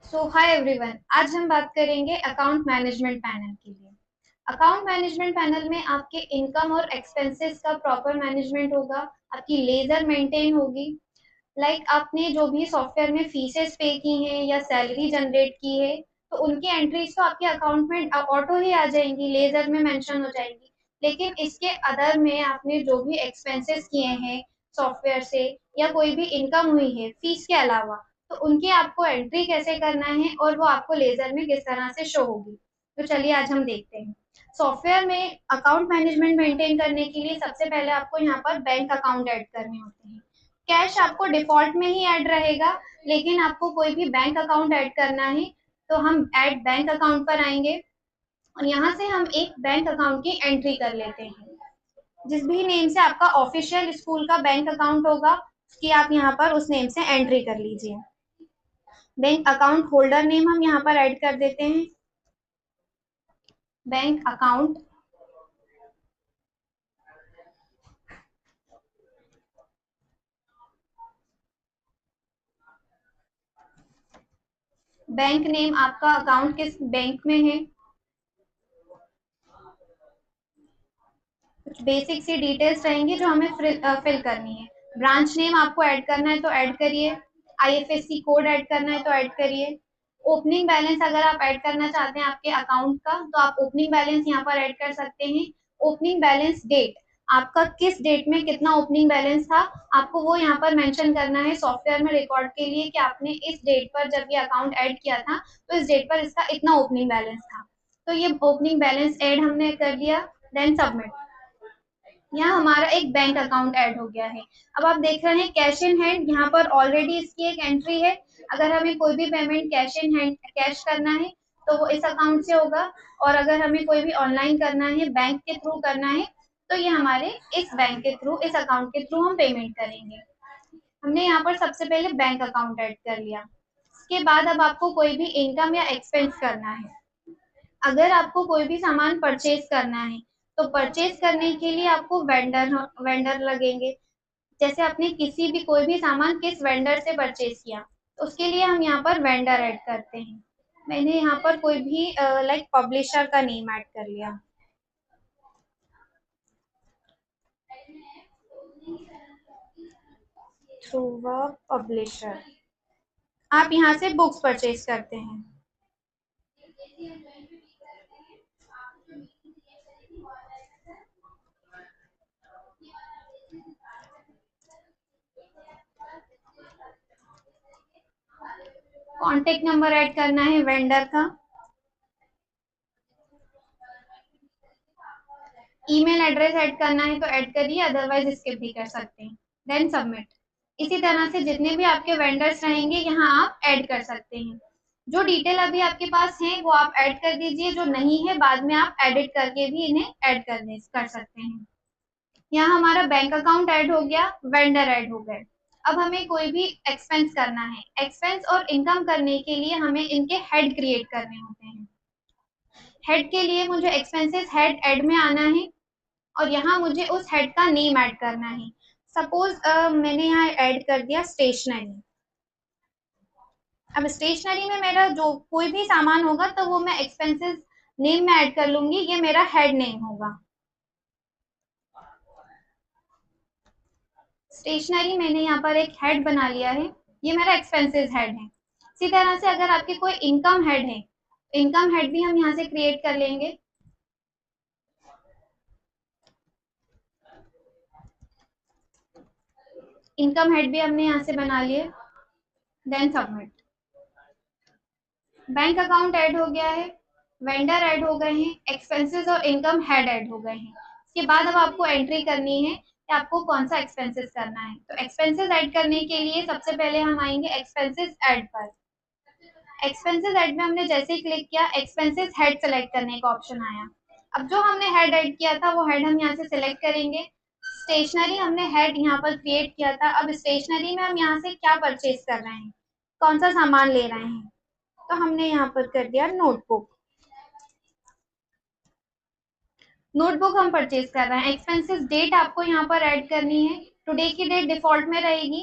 सो hi everyone, आज हम बात करेंगे अकाउंट मैनेजमेंट पैनल के लिए। अकाउंट मैनेजमेंट पैनल में आपके इनकम और एक्सपेंसेस का प्रॉपर मैनेजमेंट होगा, आपकी लेजर मेंटेन होगी। आपने जो भी सॉफ्टवेयर में फीसेस पे की हैं या सैलरी जनरेट की है, तो उनकी एंट्रीज तो आपके अकाउंट में ऑटो ही आ जाएंगी, लेजर में मेंशन हो जाएंगी। लेकिन इसके अदर में आपने जो भी एक्सपेंसेस किए हैं सॉफ्टवेयर से, या कोई भी इनकम हुई है फीस के अलावा, तो उनकी आपको एंट्री कैसे करना है और वो आपको लेजर में किस तरह से शो होगी। तो चलिए आज हम देखते हैं। सॉफ्टवेयर में अकाउंट मैनेजमेंट मेंटेन करने के लिए सबसे पहले आपको यहाँ पर बैंक अकाउंट ऐड करने होते हैं। कैश आपको डिफॉल्ट में ही ऐड रहेगा, लेकिन आपको कोई भी बैंक अकाउंट ऐड करना है तो हम ऐड बैंक अकाउंट पर आएंगे और यहाँ से हम एक बैंक अकाउंट की एंट्री कर लेते हैं। जिस भी नेम से आपका ऑफिशियल स्कूल का बैंक अकाउंट होगा, उसकी आप यहाँ पर उस नेम से एंट्री कर लीजिए। बैंक अकाउंट होल्डर नेम हम यहाँ पर ऐड कर देते हैं, बैंक अकाउंट। बैंक नेम आपका अकाउंट किस बैंक में है, कुछ बेसिक सी डिटेल्स रहेंगी जो हमें फिल करनी है। ब्रांच नेम आपको ऐड करना है तो ऐड करिए, आईएफएससी कोड ऐड करना है तो ऐड करिए। ओपनिंग बैलेंस अगर आप ऐड करना चाहते हैं आपके अकाउंट का, तो आप ओपनिंग बैलेंस यहाँ पर ऐड कर सकते हैं। ओपनिंग बैलेंस डेट, आपका किस डेट में कितना ओपनिंग बैलेंस था, आपको वो यहाँ पर मेंशन करना है सॉफ्टवेयर में रिकॉर्ड के लिए कि आपने इस डेट पर जब ये अकाउंट ऐड किया था तो इस डेट पर इसका इतना ओपनिंग बैलेंस था। तो ये ओपनिंग बैलेंस ऐड हमने कर दिया, देन सबमिट। यहाँ हमारा एक बैंक अकाउंट ऐड हो गया है। अब आप देख रहे हैं कैश इन हैंड, यहाँ पर ऑलरेडी इसकी एक एंट्री है। अगर हमें कोई भी payment cash in hand cash करना है तो वो इस अकाउंट से होगा, और अगर हमें कोई भी ऑनलाइन करना है बैंक के थ्रू करना है तो ये हमारे इस बैंक के थ्रू, इस अकाउंट के थ्रू हम पेमेंट करेंगे। हमने यहाँ पर सबसे पहले बैंक अकाउंट ऐड कर लिया। इसके बाद अब आपको कोई भी इनकम या एक्सपेंस करना है। अगर आपको कोई भी सामान परचेज करना है तो परचेज करने के लिए आपको वेंडर वेंडर लगेंगे। जैसे आपने किसी भी कोई भी सामान किस वेंडर से परचेज किया, तो उसके लिए हम यहाँ पर वेंडर ऐड करते हैं। मैंने यहाँ पर कोई भी पब्लिशर का नेम ऐड कर लिया, थ्रू पब्लिशर। आप यहाँ से बुक्स परचेज करते हैं। कॉन्टेक्ट नंबर ऐड करना है वेंडर का। ईमेल एड्रेस ऐड करना है तो ऐड करिए, अदरवाइज स्किप भी कर सकते हैं। Then submit. इसी तरह से जितने भी आपके वेंडर्स रहेंगे यहाँ आप ऐड कर सकते हैं। जो डिटेल अभी आपके पास है वो आप ऐड कर दीजिए, जो नहीं है बाद में आप एडिट करके भी इन्हें ऐड कर सकते हैं। यहाँ हमारा बैंक अकाउंट ऐड हो गया, वेंडर ऐड हो गए। अब हमें कोई भी एक्सपेंस करना है। एक्सपेंस और इनकम करने के लिए हमें इनके हेड क्रिएट करने होते हैं। हेड के लिए मुझे एक्सपेंसेस हेड ऐड में आना है और यहाँ मुझे उस हेड का नेम ऐड करना है। सपोज मैंने यहाँ ऐड कर दिया स्टेशनरी। अब स्टेशनरी में मेरा जो कोई भी सामान होगा तो वो मैं एक्सपेंसेस नेम में ऐड कर लूंगी, ये मेरा हेड नेम होगा। स्टेशनरी मैंने यहाँ पर एक हेड बना लिया है, ये मेरा एक्सपेंसेस हेड है। इसी तरह से अगर आपके कोई इनकम हेड है, इनकम हेड भी हम यहाँ से क्रिएट कर लेंगे। इनकम हेड भी हमने यहाँ से बना लिए, then submit. Bank account add हो गया है, वेंडर ऐड हो गए हैं, एक्सपेंसेस और इनकम हेड ऐड हो गए हैं। इसके बाद अब आपको एंट्री करनी है कि आपको कौन सा एक्सपेंसेस करना है। तो एक्सपेंसेस ऐड करने के लिए सबसे पहले हम आएंगे एक्सपेंसेस ऐड पर। एक्सपेंसेस ऐड में हमने जैसे ही क्लिक किया, एक्सपेंसेस हेड सेलेक्ट करने का ऑप्शन आया। अब जो हमने हेड ऐड किया था वो हेड हम यहाँ से सिलेक्ट करेंगे। स्टेशनरी हमने हेड यहाँ पर क्रिएट किया था। अब स्टेशनरी में हम यहाँ से क्या परचेज कर रहे हैं, कौन सा सामान ले रहे हैं, तो हमने यहाँ पर कर दिया नोटबुक। नोटबुक हम परचेज कर रहे हैं। एक्सपेंसेस डेट आपको यहाँ पर ऐड करनी है, टुडे की डेट डिफॉल्ट में रहेगी।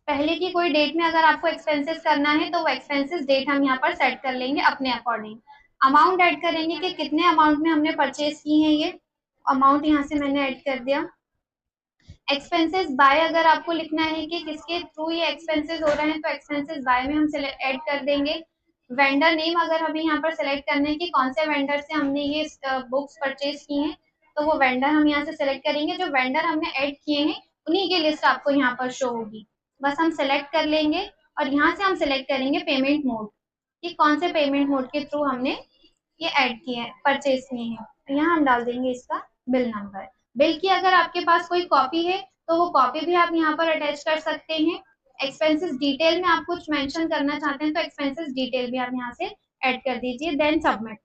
पहले की कोई डेट में अगर आपको एक्सपेंसेस करना है तो वो एक्सपेंसेस डेट हम यहाँ पर सेट कर लेंगे अपने अकॉर्डिंग। अमाउंट ऐड करेंगे कि कितने अमाउंट में हमने परचेज की है, ये अमाउंट यहाँ से मैंने ऐड कर दिया। एक्सपेंसेस बाय अगर आपको लिखना है कि किसके थ्रू ये एक्सपेंसेस हो रहे हैं तो एक्सपेंसेस बाय में हम ऐड कर देंगे। वेंडर नेम अगर हमें यहाँ पर सेलेक्ट करना है कि कौन से वेंडर से हमने ये बुक्स परचेज की हैं तो वो वेंडर हम यहाँ से सेलेक्ट करेंगे। जो वेंडर हमने ऐड किए हैं उन्हीं की लिस्ट आपको यहाँ पर शो होगी, बस हम सेलेक्ट कर लेंगे और यहाँ से हम सेलेक्ट करेंगे पेमेंट मोड कि कौन से पेमेंट मोड के थ्रू हमने ये ऐड किए हैं, परचेज किए हैं। तो यहाँ हम डाल देंगे इसका बिल नंबर। बिल की अगर आपके पास कोई कॉपी है तो वो कॉपी भी आप यहाँ पर अटैच कर सकते हैं। एक्सपेंसेस डिटेल में आप कुछ मेंशन करना चाहते हैं तो एक्सपेंसेस डिटेल भी आप यहाँ से ऐड कर दीजिए, देन सबमिट।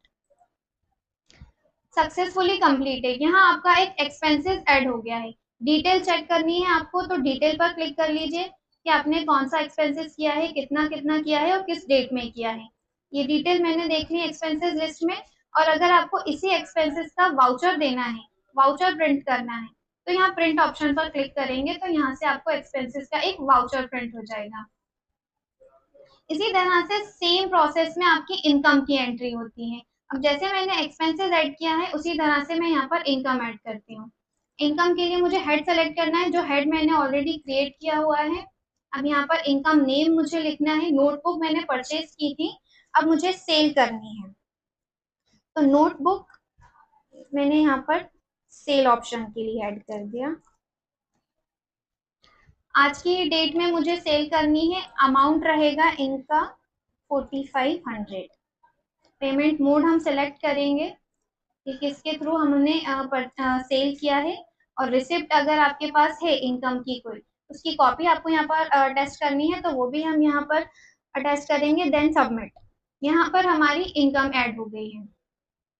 सक्सेसफुली कंप्लीटेड, यहाँ आपका एक एक्सपेंसेस ऐड हो गया है। डिटेल चेक करनी है आपको तो डिटेल पर क्लिक कर लीजिए कि आपने कौन सा एक्सपेंसेस किया है, कितना कितना किया है और किस डेट में किया है। ये डिटेल मैंने देखनी है एक्सपेंसेस लिस्ट में। और अगर आपको इसी एक्सपेंसेस का वाउचर देना है, वाउचर प्रिंट करना है, तो यहाँ प्रिंट ऑप्शन पर क्लिक करेंगे तो यहाँ से आपको एक्सपेंसेस का एक वाउचर प्रिंट हो जाएगा। इसी तरह से सेम प्रोसेस में आपकी इनकम की एंट्री होती है। अब जैसे मैंने एक्सपेंसेस ऐड किया है उसी तरह से मैं यहाँ पर इनकम ऐड करती हूँ। इनकम के लिए मुझे हेड सेलेक्ट करना है, जो हेड मैंने ऑलरेडी क्रिएट किया हुआ है। अब यहाँ पर इनकम नेम मुझे लिखना है। नोटबुक मैंने परचेज की थी, अब मुझे सेल करनी है तो नोटबुक मैंने यहाँ पर सेल ऑप्शन के लिए ऐड कर दिया। आज की डेट में मुझे सेल करनी है, अमाउंट रहेगा इनका 4500। पेमेंट मोड हम सेलेक्ट करेंगे कि किसके थ्रू हमने सेल किया है। और रिसिप्ट अगर आपके पास है इनकम की कोई, उसकी कॉपी आपको यहाँ पर अटैच करनी है तो वो भी हम यहाँ पर अटैच करेंगे, देन सबमिट। यहाँ पर हमारी इनकम ऐड हो गई है,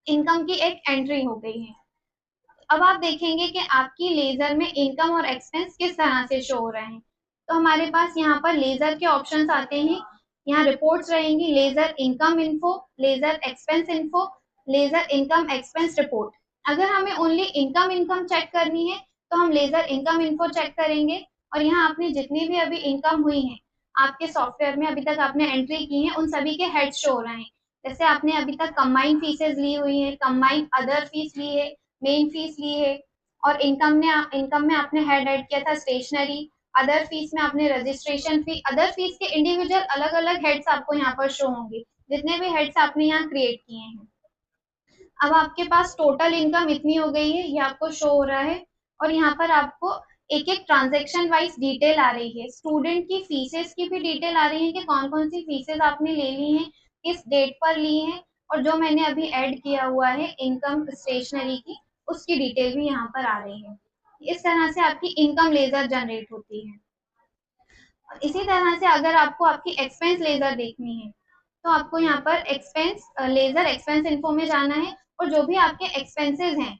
इनकम की एक एंट्री हो गई है। अब आप देखेंगे कि आपकी लेजर में इनकम और एक्सपेंस किस तरह से शो हो रहे हैं। तो हमारे पास यहाँ पर लेजर के ऑप्शंस आते हैं। यहाँ रिपोर्ट्स रहेंगी, ledger income info, ledger expense info, ledger income expense report. अगर हमें ओनली इनकम इनकम चेक करनी है तो हम लेजर इनकम इन्फो चेक करेंगे और यहाँ आपने जितनी भी अभी इनकम हुई है आपके सॉफ्टवेयर में अभी तक आपने एंट्री की है उन सभी के हेड शो हो रहे हैं। जैसे आपने अभी तक कंबाइंड फीसेस ली हुई है, कंबाइंड अदर फीस ली है, मेन फीस ली है। और इनकम में आपने हेड ऐड किया था स्टेशनरी। अदर फीस में आपने रजिस्ट्रेशन फी, अदर फीस के इंडिविजुअल अलग अलग हेड्स आपको यहाँ पर शो होंगे, जितने भी हेड्स आपने यहाँ क्रिएट किए हैं। अब आपके पास टोटल इनकम इतनी हो गई है, ये आपको शो हो रहा है। और यहाँ पर आपको एक एक ट्रांजेक्शन वाइज डिटेल आ रही है। स्टूडेंट की फीसेस की भी डिटेल आ रही है कि कौन कौन सी फीसेस आपने ले ली हैं, किस डेट पर ली हैं। और जो मैंने अभी ऐड किया हुआ है इनकम स्टेशनरी की, उसकी डिटेल भी यहाँ पर आ रही है। इस तरह से आपकी इनकम लेजर जनरेट होती है। इसी तरह से अगर आपको आपकी एक्सपेंस लेजर देखनी है तो आपको यहाँ पर एक्सपेंस लेजर एक्सपेंस इन्फो में जाना है और जो भी आपके एक्सपेंसेस हैं,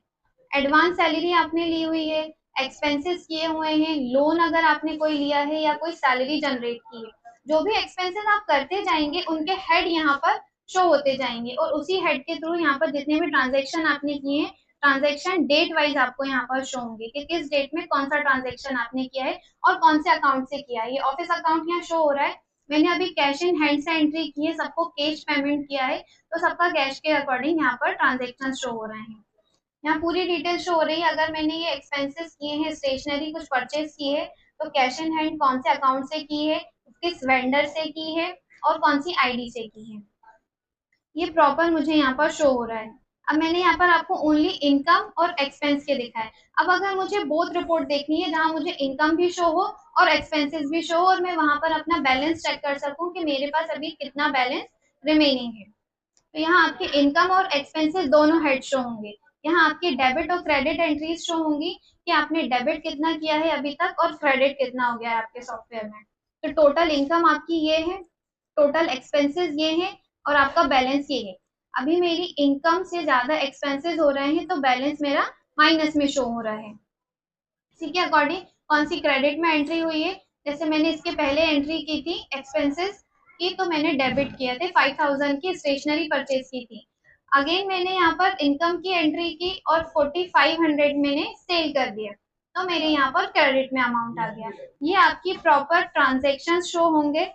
एडवांस सैलरी आपने ली हुई है, एक्सपेंसेस किए हुए हैं, लोन अगर आपने कोई लिया है या कोई सैलरी जनरेट की है, जो भी एक्सपेंसेस आप करते जाएंगे उनके हेड यहाँ पर शो होते जाएंगे और उसी हेड के थ्रू यहाँ पर जितने भी ट्रांजेक्शन आपने किए हैं ट्रांजेक्शन डेट वाइज आपको यहाँ पर शो होंगे कि किस डेट में कौन सा ट्रांजेक्शन आपने किया है और कौन से अकाउंट से किया है। ये ऑफिस अकाउंट यहाँ शो हो रहा है, मैंने अभी कैश इन हैंड से एंट्री की है, सबको कैश पेमेंट किया है तो सबका कैश के अकॉर्डिंग यहाँ पर ट्रांजेक्शन शो हो रहे हैं। यहाँ पूरी डिटेल शो हो रही है। अगर मैंने ये एक्सपेंसेस किए हैं, स्टेशनरी कुछ परचेज की है तो कैश इन हैंड कौन से अकाउंट से की है, किस वेंडर से की है और कौन सी आईडी से की है, ये प्रॉपर मुझे यहाँ पर शो हो रहा है। अब मैंने यहाँ पर आपको ओनली इनकम और एक्सपेंस के दिखा है। अब अगर मुझे बोथ रिपोर्ट देखनी है जहाँ मुझे इनकम भी शो हो और एक्सपेंसेस भी शो हो और मैं वहां पर अपना बैलेंस चेक कर सकूं कि मेरे पास अभी कितना बैलेंस रिमेनिंग है, तो यहाँ आपके इनकम और एक्सपेंसेस दोनों हेड शो होंगे। यहाँ आपकी डेबिट और क्रेडिट एंट्रीज शो होंगी कि आपने डेबिट कितना किया है अभी तक और क्रेडिट कितना हो गया है आपके सॉफ्टवेयर में। तो टोटल इनकम आपकी ये है, टोटल एक्सपेंसेस ये है और आपका बैलेंस ये है। अभी मेरी इनकम से ज्यादा एक्सपेंसेस हो रहे हैं तो बैलेंस मेरा माइनस में शो हो रहा है। इसी के अकॉर्डिंग कौन सी क्रेडिट में एंट्री हुई है, जैसे मैंने इसके पहले एंट्री की थी एक्सपेंसेस की तो मैंने डेबिट किया थे, 5000 की स्टेशनरी परचेज की थी। अगेन मैंने यहाँ पर इनकम की एंट्री की और 4500 मैंने सेल कर दिया तो मेरे यहाँ पर क्रेडिट में अमाउंट आ गया। ये आपकी प्रॉपर ट्रांजेक्शन शो होंगे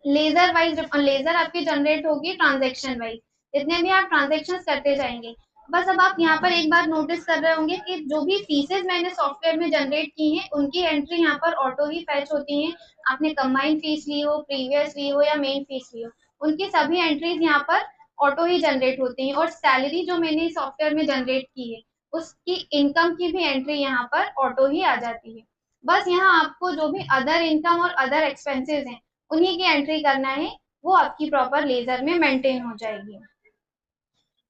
लेजर वाइज। लेजर आपकी जनरेट होगी ट्रांजेक्शन वाइज, जितने भी आप ट्रांजेक्शन करते जाएंगे। बस अब आप यहाँ पर एक बार नोटिस कर रहे होंगे कि जो भी फीसेस मैंने सॉफ्टवेयर में जनरेट की हैं उनकी एंट्री यहाँ पर ऑटो ही फैच होती हैं। आपने कंबाइंड फीस ली हो, प्रीवियस ली हो या मेन फीस ली हो, उनकी सभी एंट्रीज यहाँ पर ऑटो ही जनरेट होती हैं। और सैलरी जो मैंने सॉफ्टवेयर में जनरेट की है उसकी इनकम की भी एंट्री यहाँ पर ऑटो ही आ जाती है। बस यहाँ आपको जो भी अदर इनकम और अदर एक्सपेंसेस हैं उन्हीं की एंट्री करना है, वो आपकी प्रॉपर लेजर में मेंटेन हो जाएगी।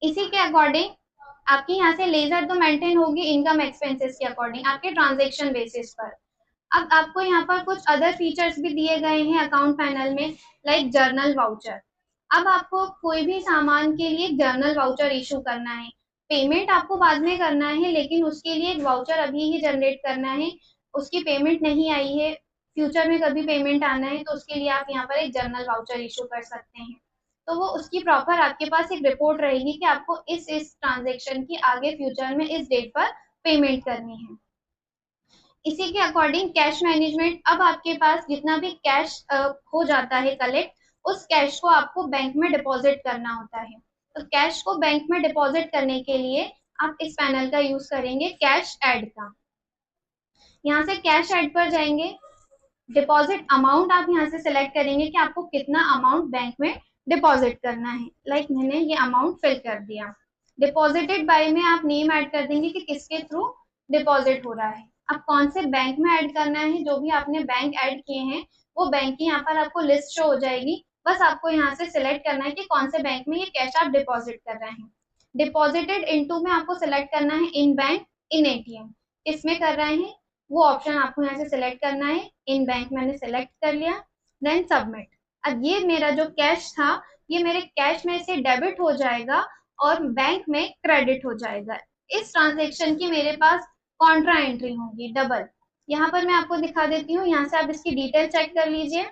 इसी के अकॉर्डिंग आपकी यहाँ से लेजर तो मेंटेन होगी इनकम एक्सपेंसेस के अकॉर्डिंग आपके ट्रांजेक्शन बेसिस पर। अब आपको यहाँ पर कुछ अदर फीचर्स भी दिए गए हैं अकाउंट पैनल में, लाइक जर्नल वाउचर। अब आपको कोई भी सामान के लिए जर्नल वाउचर इशू करना है। पेमेंट आपको बाद में करना है, लेकिन उसके लिए एक वाउचर अभी ही जनरेट करना है। उसकी पेमेंट नहीं आई है, फ्यूचर में कभी पेमेंट आना है, तो उसके लिए आप यहाँ पर एक जर्नल वाउचर इशू कर सकते हैं। तो वो उसकी प्रॉपर आपके पास एक रिपोर्ट रहेगी कि आपको इस ट्रांजेक्शन की आगे फ्यूचर में इस डेट पर पेमेंट करनी है। इसी के अकॉर्डिंग कैश मैनेजमेंट, अब आपके पास जितना भी कैश हो जाता है कलेक्ट, उस कैश को आपको बैंक में डिपॉजिट करना होता है। तो कैश को बैंक में डिपॉजिट करने के लिए आप इस पैनल का यूज करेंगे कैश ऐड का। यहाँ से कैश ऐड पर जाएंगे, डिपॉजिट अमाउंट आप यहाँ से सिलेक्ट करेंगे कि आपको कितना अमाउंट बैंक में डिपॉजिट करना है। लाइक मैंने ये अमाउंट फिल कर दिया। डिपॉजिटेड बाय में आप नेम ऐड कर देंगे कि किसके थ्रू डिपॉजिट हो रहा है। अब कौन से बैंक में ऐड करना है, जो भी आपने बैंक ऐड किए हैं वो बैंक की यहाँ पर आपको लिस्ट शो हो जाएगी। बस आपको यहाँ से सिलेक्ट करना है कि कौन से बैंक में ये कैश आप डिपॉजिट कर रहे हैं। डिपॉजिटेड इनटू में आपको सिलेक्ट करना है इन बैंक इन एटीएम, इसमें कर रहे हैं वो ऑप्शन आपको यहाँ से सिलेक्ट करना है। इन बैंक मैंने सिलेक्ट कर लिया, देन सबमिट। अब ये मेरा जो कैश था ये मेरे कैश में से डेबिट हो जाएगा और बैंक में क्रेडिट हो जाएगा। इस ट्रांजेक्शन की मेरे पास कॉन्ट्रा एंट्री होगी डबल। यहाँ पर मैं आपको दिखा देती हूँ, यहाँ से आप इसकी डिटेल चेक कर लीजिए।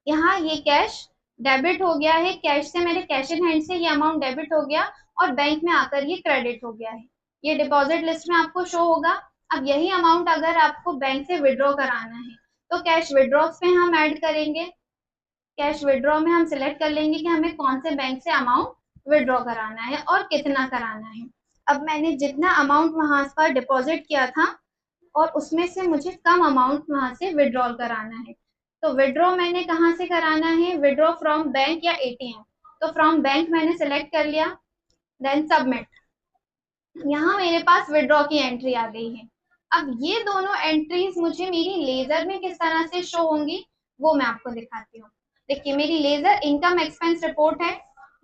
यहाँ ये कैश डेबिट हो गया है, कैश से मेरे कैश इन हैंड से ये अमाउंट डेबिट हो गया और बैंक में आकर ये क्रेडिट हो गया है। ये डिपॉजिट लिस्ट में आपको शो होगा। अब यही अमाउंट अगर आपको बैंक से विड्रॉ कराना है तो कैश विड्रॉ पे हम ऐड करेंगे। कैश विड्रॉ में हम सिलेक्ट कर लेंगे कि हमें कौन से बैंक से अमाउंट विड्रॉ कराना है और कितना कराना है। अब मैंने जितना अमाउंट वहां पर डिपॉजिट किया था और उसमें से मुझे कम अमाउंट वहां से विड्रॉल कराना है। तो विड्रॉ मैंने कहाँ से कराना है, विड्रॉ फ्रॉम बैंक या एटीएम। तो फ्रॉम बैंक मैंने सिलेक्ट कर लिया, देन सबमिट। यहाँ मेरे पास विड्रॉ की एंट्री आ गई है। अब ये दोनों एंट्रीज मुझे मेरी लेजर में किस तरह से शो होंगी वो मैं आपको दिखाती हूँ। देखिए मेरी लेजर इनकम एक्सपेंस रिपोर्ट है।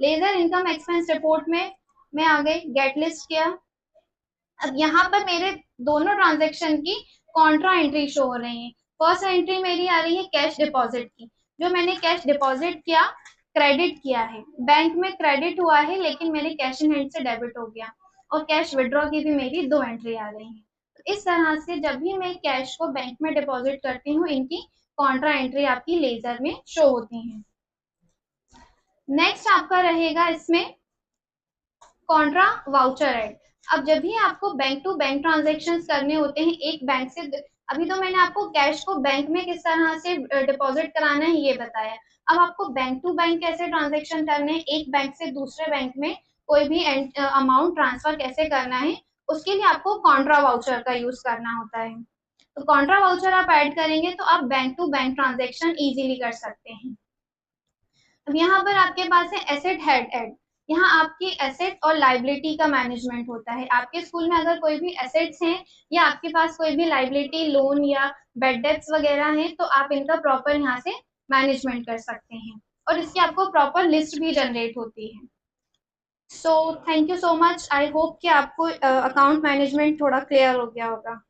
लेजर इनकम एक्सपेंस रिपोर्ट में मैं आ गई, गेट लिस्ट किया। अब यहाँ पर मेरे दोनों ट्रांजेक्शन की कॉन्ट्रा एंट्री शो हो रही है। फर्स्ट एंट्री मेरी आ रही है कैश डिपॉजिट की, जो मैंने कैश डिपॉजिट किया क्रेडिट किया है, बैंक में क्रेडिट हुआ है लेकिन मेरे कैश इन हैंड से डेबिट हो गया। और कैश विड्रॉ की भी मेरी दो एंट्री आ रही है। तो इस तरह से जब भी मैं कैश को बैंक में डिपॉजिट करती हूँ इनकी कॉन्ट्रा एंट्री आपकी लेजर में शो होती है। नेक्स्ट आपका रहेगा इसमें कॉन्ट्रा वाउचर ऐड। अब जब भी आपको बैंक टू बैंक ट्रांजेक्शन करने होते हैं एक बैंक से, अभी तो मैंने आपको कैश को बैंक में किस तरह से डिपॉजिट कराना है ये बताया। अब आपको बैंक टू बैंक कैसे ट्रांजेक्शन करने हैं, एक बैंक से दूसरे बैंक में कोई भी अमाउंट ट्रांसफर कैसे करना है, उसके लिए आपको कॉन्ट्रा वाउचर का यूज करना होता है। तो कॉन्ट्रा वाउचर आप ऐड करेंगे तो आप bank to bank transaction easily कर सकते हैं। अब यहाँ पर आपके पास है एसेट हेड ऐड। यहाँ आपकी एसेट और लाइबिलिटी का मैनेजमेंट होता है। आपके स्कूल में अगर कोई भी एसेट्स हैं या आपके पास कोई भी लाइबिलिटी लोन या बेड डेट्स वगैरह हैं तो आप इनका प्रॉपर यहाँ से मैनेजमेंट कर सकते हैं और इसकी आपको प्रॉपर लिस्ट भी जनरेट होती है। So thank you so much. I hope कि आपको अकाउंट मैनेजमेंट थोड़ा क्लियर हो गया होगा।